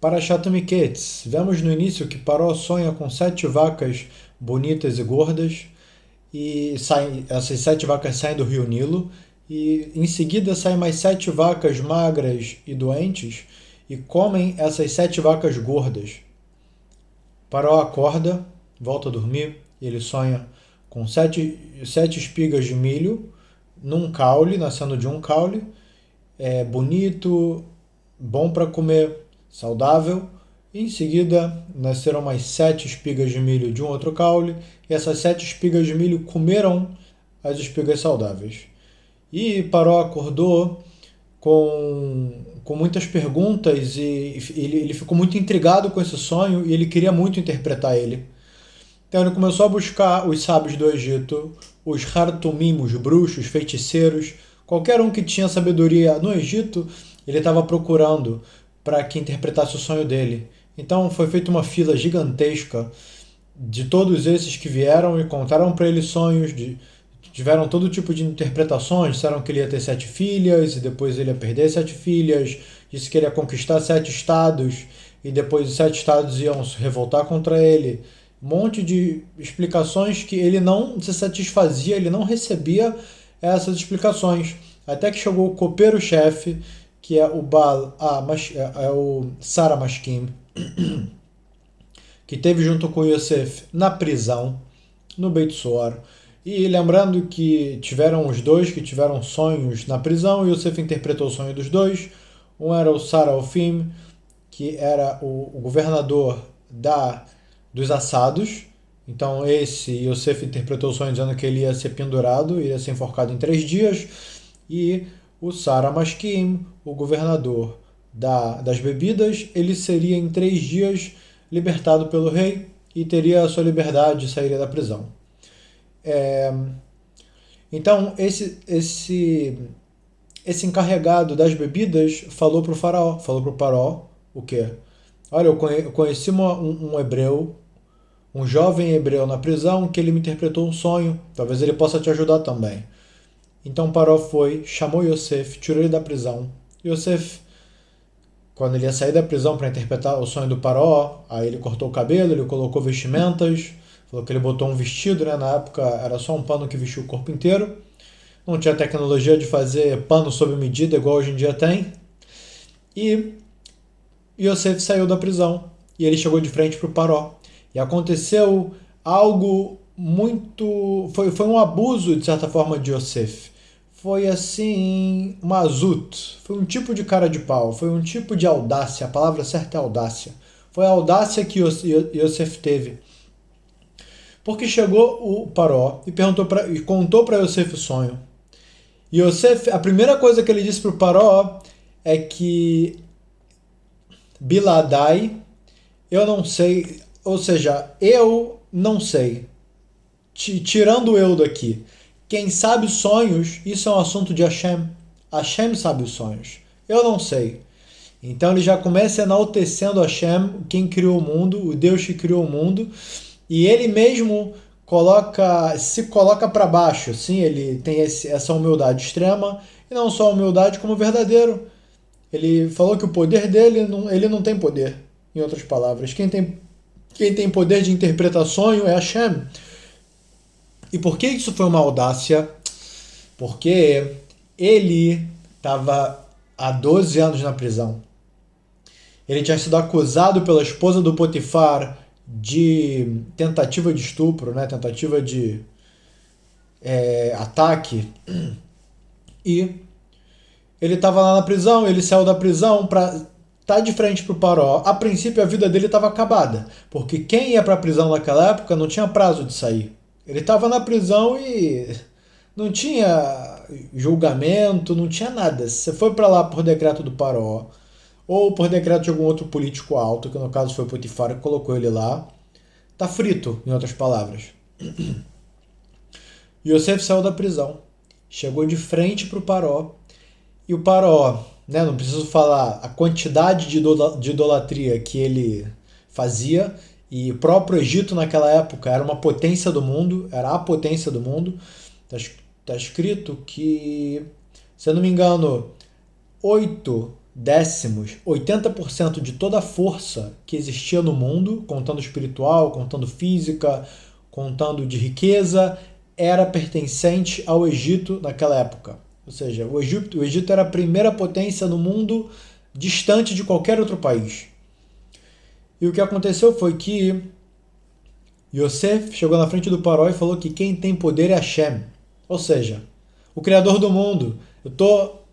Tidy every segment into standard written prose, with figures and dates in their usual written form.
Parashat Miketz. Vemos no início que Paró sonha com 7 vacas bonitas e gordas, e essas 7 vacas saem do rio Nilo, e em seguida saem mais 7 vacas magras e doentes e comem essas 7 vacas gordas. Paró acorda, volta a dormir, e ele sonha com sete espigas de milho num caule, nascendo de um caule, bonito, bom para comer, saudável. Em seguida, nasceram mais 7 espigas de milho de um outro caule, e essas 7 espigas de milho comeram as espigas saudáveis. E Paró acordou com muitas perguntas, e ele ficou muito intrigado com esse sonho e ele queria muito interpretar ele. Então ele começou a buscar os sábios do Egito, os Hartumim, os bruxos, feiticeiros, qualquer um que tinha sabedoria no Egito, ele estava procurando para que interpretasse o sonho dele. Então foi feita uma fila gigantesca de todos esses que vieram e contaram para ele sonhos, tiveram todo tipo de interpretações, disseram que ele ia ter 7 filhas e depois ele ia perder 7 filhas, disse que ele ia conquistar 7 estados e depois os 7 estados iam se revoltar contra ele. Um monte de explicações que ele não se satisfazia, ele não recebia essas explicações. Até que chegou o copeiro-chefe, que é o o Sara Mashkim, que teve junto com Yosef na prisão, no Beit Soar. E lembrando que tiveram os dois que tiveram sonhos na prisão, Yosef interpretou o sonho dos dois. Um era o Sara Ofim, que era o governador dos assados. Então esse Yosef interpretou o sonho dizendo que ele ia ser pendurado, ia ser enforcado em 3 dias. E o Sara Mashkim, o governador das bebidas, ele seria em 3 dias libertado pelo rei e teria a sua liberdade e sairia da prisão. Então esse encarregado das bebidas falou para o faraó, falou para o Paró o quê? Olha, eu conheci um hebreu, um jovem hebreu na prisão, que ele me interpretou um sonho, talvez ele possa te ajudar também. Então Paró foi, chamou Yosef, tirou ele da prisão. Yosef, quando ele ia sair da prisão para interpretar o sonho do Paró, aí ele cortou o cabelo, ele colocou vestimentas, falou que ele botou um vestido, né? Na época era só um pano que vestia o corpo inteiro. Não tinha tecnologia de fazer pano sob medida igual hoje em dia tem. E Yosef saiu da prisão e ele chegou de frente para o Paró. E aconteceu algo muito... Foi um abuso, de certa forma, de Yosef. Foi assim, uma azut. Foi um tipo de cara de pau. Foi um tipo de audácia. A palavra certa é audácia. Foi a audácia que Yosef teve. Porque chegou o Paró e contou para Yosef o sonho. E Yosef, a primeira coisa que ele disse para o Paró é que Biladai, eu não sei, ou seja, eu não sei. Tirando eu daqui, quem sabe sonhos, isso é um assunto de Hashem. Hashem sabe os sonhos. Eu não sei. Então ele já começa enaltecendo Hashem, quem criou o mundo, o Deus que criou o mundo, e ele mesmo se coloca para baixo, sim, ele tem essa humildade extrema, e não só humildade como verdadeiro. Ele falou que o poder dele, ele não tem poder, em outras palavras. Quem tem poder de interpretar sonho é Hashem. E por que isso foi uma audácia? Porque ele estava há 12 anos na prisão. Ele tinha sido acusado pela esposa do Potifar de tentativa de estupro, né? Tentativa de ataque. E ele estava lá na prisão, ele saiu da prisão para estar de frente para o Paró. A princípio a vida dele estava acabada, porque quem ia para a prisão naquela época não tinha prazo de sair. Ele estava na prisão e não tinha julgamento, não tinha nada. Se você foi para lá por decreto do Paró, ou por decreto de algum outro político alto, que no caso foi o Potifar que colocou ele lá, tá frito, em outras palavras. Yosef saiu da prisão, chegou de frente para o Paró, e o Paró, né, não preciso falar a quantidade de idolatria que ele fazia, e o próprio Egito naquela época era uma potência do mundo, era a potência do mundo. Tá escrito que, se eu não me engano, dessemos 80% de toda a força que existia no mundo, contando espiritual, contando física, contando de riqueza, era pertencente ao Egito naquela época. Ou seja, o Egito era a primeira potência no mundo, distante de qualquer outro país. E o que aconteceu foi que Yosef chegou na frente do faraó e falou que quem tem poder é Hashem. Ou seja, o Criador do mundo. Eu estou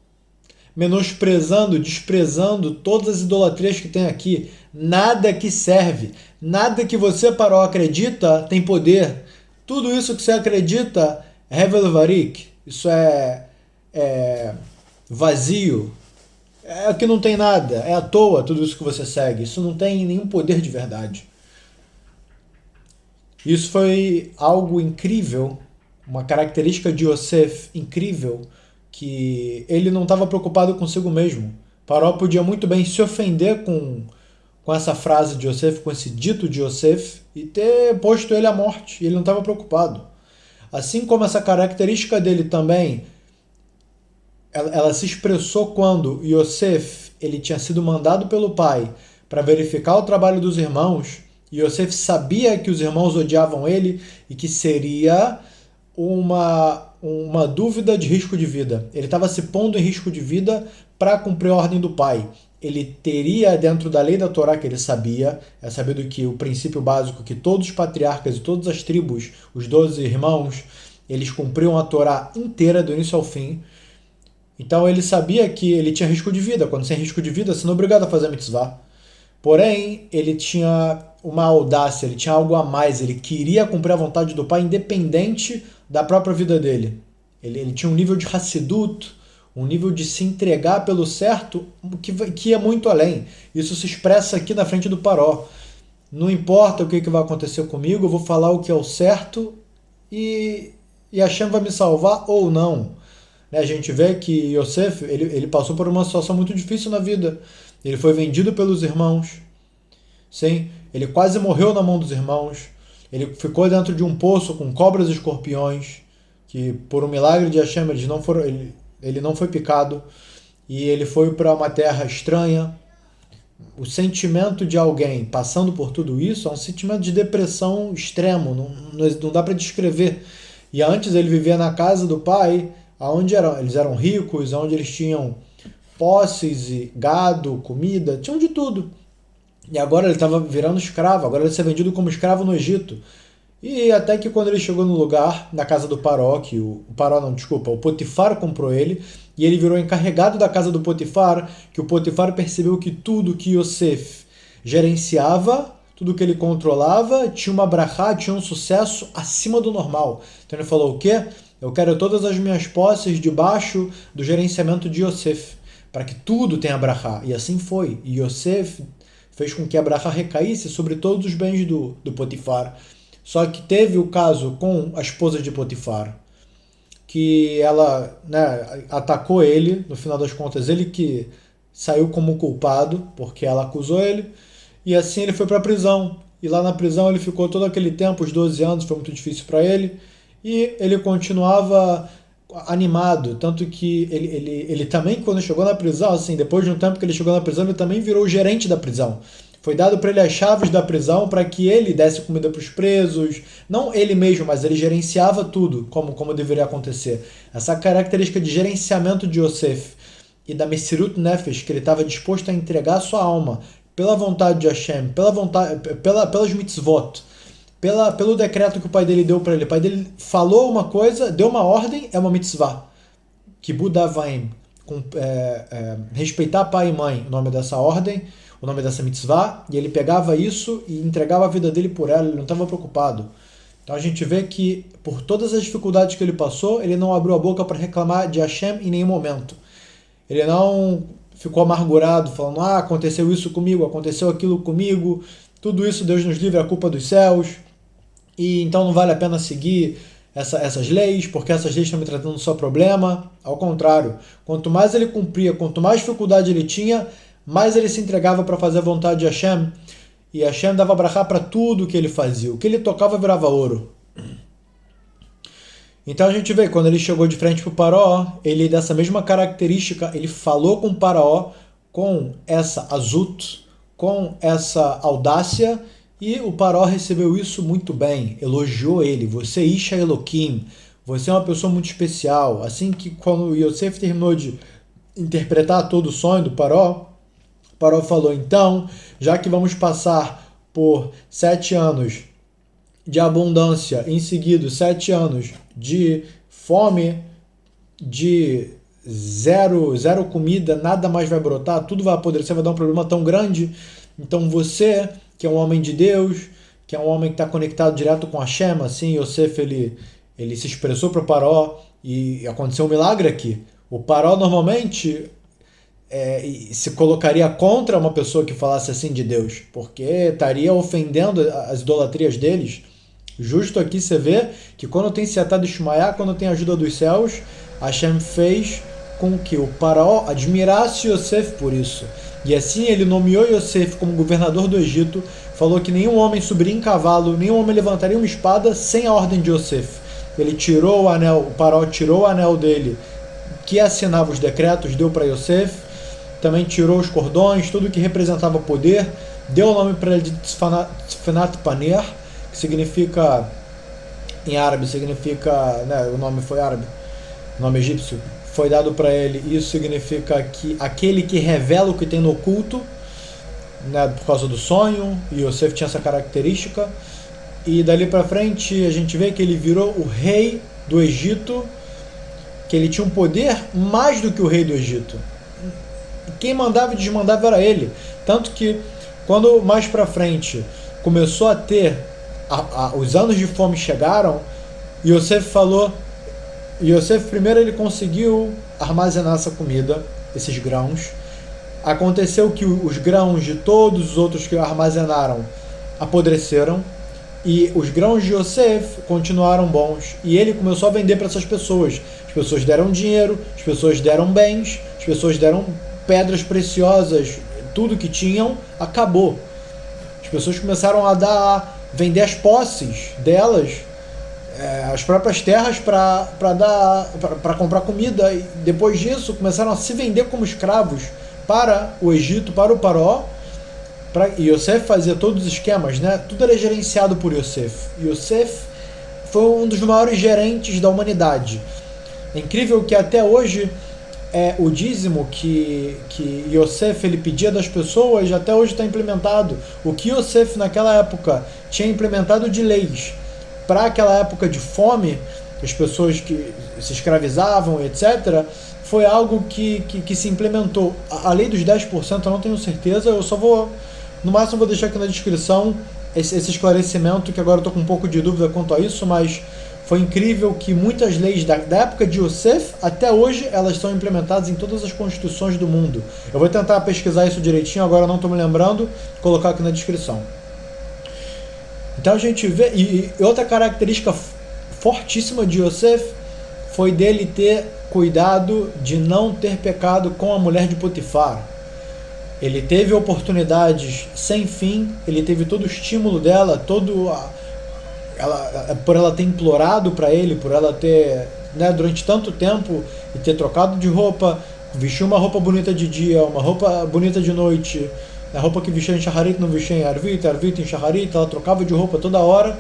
menosprezando, desprezando todas as idolatrias que tem aqui. Nada que serve, nada que você, faraó, acredita tem poder. Tudo isso que você acredita é Hevel Varik. Isso é vazio. É que não tem nada. É à toa tudo isso que você segue. Isso não tem nenhum poder de verdade. Isso foi algo incrível, uma característica de Yosef incrível, que ele não estava preocupado consigo mesmo. Faraó podia muito bem se ofender com essa frase de Yosef, com esse dito de Yosef, e ter posto ele à morte. E ele não estava preocupado. Assim como essa característica dele também, ela se expressou quando Yosef ele tinha sido mandado pelo pai para verificar o trabalho dos irmãos. E Yosef sabia que os irmãos odiavam ele e que seria uma dúvida de risco de vida. Ele estava se pondo em risco de vida para cumprir a ordem do pai. Ele teria, dentro da lei da Torá que ele sabia, é sabido que o princípio básico que todos os patriarcas e todas as tribos, os 12 irmãos, eles cumpriam a Torá inteira, do início ao fim. Então ele sabia que ele tinha risco de vida. Quando você tem risco de vida, você não é obrigado a fazer a mitzvah. Porém, ele tinha uma audácia, ele tinha algo a mais, ele queria cumprir a vontade do pai independente da própria vida dele. Ele tinha um nível de hassidut, um nível de se entregar pelo certo que ia muito além. Isso se expressa aqui na frente do faraó. Não importa o que vai acontecer comigo, eu vou falar o que é o certo e Hashem vai me salvar ou não. A gente vê que Yosef ele passou por uma situação muito difícil na vida. Ele foi vendido pelos irmãos. Sim, ele quase morreu na mão dos irmãos. Ele ficou dentro de um poço com cobras e escorpiões, que por um milagre de Hashem ele não foi picado. E ele foi para uma terra estranha. O sentimento de alguém passando por tudo isso é um sentimento de depressão extremo, não dá para descrever. E antes ele vivia na casa do pai, onde eles eram ricos, onde eles tinham posses e gado, comida, tinham de tudo. E agora ele estava virando escravo, agora ele ia ser vendido como escravo no Egito. E até que quando ele chegou no lugar, na casa do faraó, que o Potifar comprou ele, e ele virou encarregado da casa do Potifar, que o Potifar percebeu que tudo que Yosef gerenciava, tudo que ele controlava, tinha uma brachá, tinha um sucesso acima do normal. Então ele falou, o quê? Eu quero todas as minhas posses debaixo do gerenciamento de Yosef, para que tudo tenha brachá. E assim foi. E Yosef fez com que a brachá recaísse sobre todos os bens do Potifar. Só que teve o caso com a esposa de Potifar, que ela atacou ele, no final das contas ele que saiu como culpado, porque ela acusou ele, e assim ele foi para a prisão. E lá na prisão ele ficou todo aquele tempo, os 12 anos, foi muito difícil para ele, e ele continuava animado, tanto que ele também, quando chegou na prisão, assim, depois de um tempo que ele chegou na prisão, ele também virou o gerente da prisão. Foi dado para ele as chaves da prisão para que ele desse comida para os presos, não ele mesmo, mas ele gerenciava tudo, como deveria acontecer. Essa característica de gerenciamento de Yosef e da Messirut Nefesh, que ele estava disposto a entregar a sua alma pela vontade de Hashem, pelas mitzvot, pelo decreto que o pai dele deu para ele. O pai dele falou uma coisa, deu uma ordem, é uma mitzvah. Kibud Avaim, respeitar pai e mãe, o nome dessa ordem, o nome dessa mitzvah, e ele pegava isso e entregava a vida dele por ela, ele não estava preocupado. Então a gente vê que, por todas as dificuldades que ele passou, ele não abriu a boca para reclamar de Hashem em nenhum momento. Ele não ficou amargurado, falando, aconteceu isso comigo, aconteceu aquilo comigo, tudo isso Deus nos livre, é a culpa dos céus, e então não vale a pena seguir essas leis, porque essas leis estão me tratando só problema. Ao contrário, quanto mais ele cumpria, quanto mais dificuldade ele tinha, mais ele se entregava para fazer a vontade de Hashem, e Hashem dava brachá para tudo que ele fazia. O que ele tocava virava ouro. Então a gente vê, quando ele chegou de frente para o faraó, ele dessa mesma característica, ele falou com o faraó com essa azut, com essa audácia, e o Paró recebeu isso muito bem, elogiou ele. Você Isha Elohim, você é uma pessoa muito especial. Assim que quando Yosef terminou de interpretar todo o sonho do Paró, o Paró falou, então, já que vamos passar por 7 anos de abundância, em seguida 7 anos de fome, de zero comida, nada mais vai brotar, tudo vai apodrecer, vai dar um problema tão grande. Então você, que é um homem de Deus, que é um homem que está conectado direto com Hashem, assim, Yosef, ele se expressou para o Paró e aconteceu um milagre aqui. O Paró normalmente se colocaria contra uma pessoa que falasse assim de Deus, porque estaria ofendendo as idolatrias deles. Justo aqui você vê que quando tem Siatá de Shumaiá, quando tem a ajuda dos céus, Hashem fez com que o Faraó admirasse Yosef por isso. E assim ele nomeou Yosef como governador do Egito, falou que nenhum homem subiria em cavalo, nenhum homem levantaria uma espada sem a ordem de Yosef. Ele tirou o anel, o Faraó tirou o anel dele, que assinava os decretos, deu para Yosef, também tirou os cordões, tudo que representava poder, deu o nome para ele de Tzfenat Paner, que significa, em árabe, significa, né, o nome foi árabe, o nome egípcio, foi dado para ele, isso significa que aquele que revela o que tem no oculto, né, por causa do sonho, e Yosef tinha essa característica, e dali para frente a gente vê que ele virou o rei do Egito, que ele tinha um poder mais do que o rei do Egito. Quem mandava e desmandava era ele, tanto que quando mais para frente começou a ter os anos de fome chegaram, Yosef falou, Yosef primeiro ele conseguiu armazenar essa comida, esses grãos. Aconteceu que os grãos de todos os outros que armazenaram apodreceram, e os grãos de Yosef continuaram bons, e ele começou a vender para essas pessoas. As pessoas deram dinheiro, as pessoas deram bens, as pessoas deram pedras preciosas, tudo que tinham acabou. As pessoas começaram a vender as posses delas, as próprias terras para comprar comida, e depois disso começaram a se vender como escravos para o Egito, para o Faraó. E Yosef fazia todos os esquemas, né? Tudo era gerenciado por Yosef. Yosef foi um dos maiores gerentes da humanidade. É incrível que até hoje o dízimo que Yosef ele pedia das pessoas até hoje está implementado. O que Yosef naquela época tinha implementado de leis para aquela época de fome, as pessoas que se escravizavam, etc., foi algo que se implementou. A lei dos 10% eu não tenho certeza, eu só vou, no máximo vou deixar aqui na descrição esse esclarecimento, que agora eu estou com um pouco de dúvida quanto a isso, mas foi incrível que muitas leis da época de Yosef, até hoje, elas são implementadas em todas as constituições do mundo. Eu vou tentar pesquisar isso direitinho, agora eu não estou me lembrando, colocar aqui na descrição. Então a gente vê, e outra característica fortíssima de Yosef foi dele ter cuidado de não ter pecado com a mulher de Potifar. Ele teve oportunidades sem fim, ele teve todo o estímulo dela, por ela ter implorado para ele, por ela ter, né, durante tanto tempo, e ter trocado de roupa, vestir uma roupa bonita de dia, uma roupa bonita de noite, a roupa que vestia em Shaharit não vestia em Arvit, Arvit em Shaharit, ela trocava de roupa toda hora.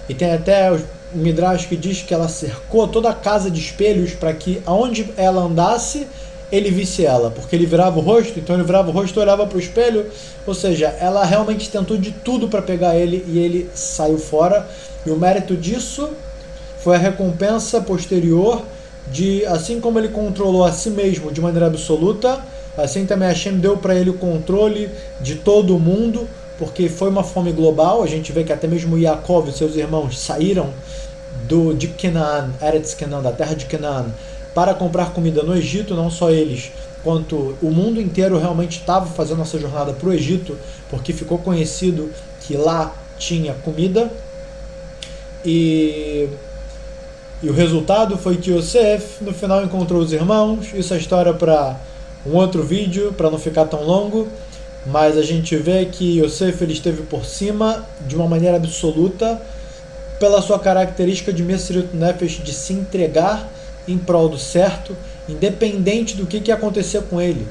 E tem até o Midrash que diz que ela cercou toda a casa de espelhos para que aonde ela andasse, ele visse ela, porque ele virava o rosto, então ele virava o rosto e olhava para o espelho, ou seja, ela realmente tentou de tudo para pegar ele e ele saiu fora, e o mérito disso foi a recompensa posterior de, assim como ele controlou a si mesmo de maneira absoluta, assim também Hashem deu para ele o controle de todo o mundo, porque foi uma fome global. A gente vê que até mesmo Yaakov e seus irmãos saíram de Canaan, Eretz Canaan, da terra de Canaan, para comprar comida no Egito, não só eles, quanto o mundo inteiro realmente estava fazendo essa jornada para o Egito, porque ficou conhecido que lá tinha comida, e o resultado foi que Yosef no final encontrou os irmãos. Isso é história para um outro vídeo, para não ficar tão longo, mas a gente vê que Yosef ele esteve por cima de uma maneira absoluta pela sua característica de Mesirat Nefesh, de se entregar em prol do certo, independente do que ia acontecer com ele.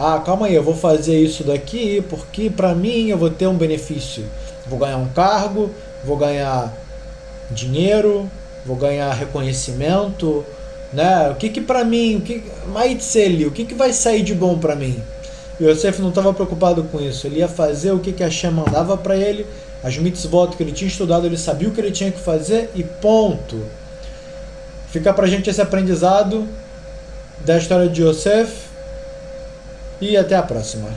Ah, calma aí, eu vou fazer isso daqui porque para mim eu vou ter um benefício. Vou ganhar um cargo, vou ganhar dinheiro, vou ganhar reconhecimento, né? O que para mim, o que vai sair de bom para mim? E Yosef não estava preocupado com isso. Ele ia fazer o que a Hashem mandava para ele, as mitzvot que ele tinha estudado, ele sabia o que ele tinha que fazer e ponto. Fica pra gente esse aprendizado da história de Yosef e até a próxima.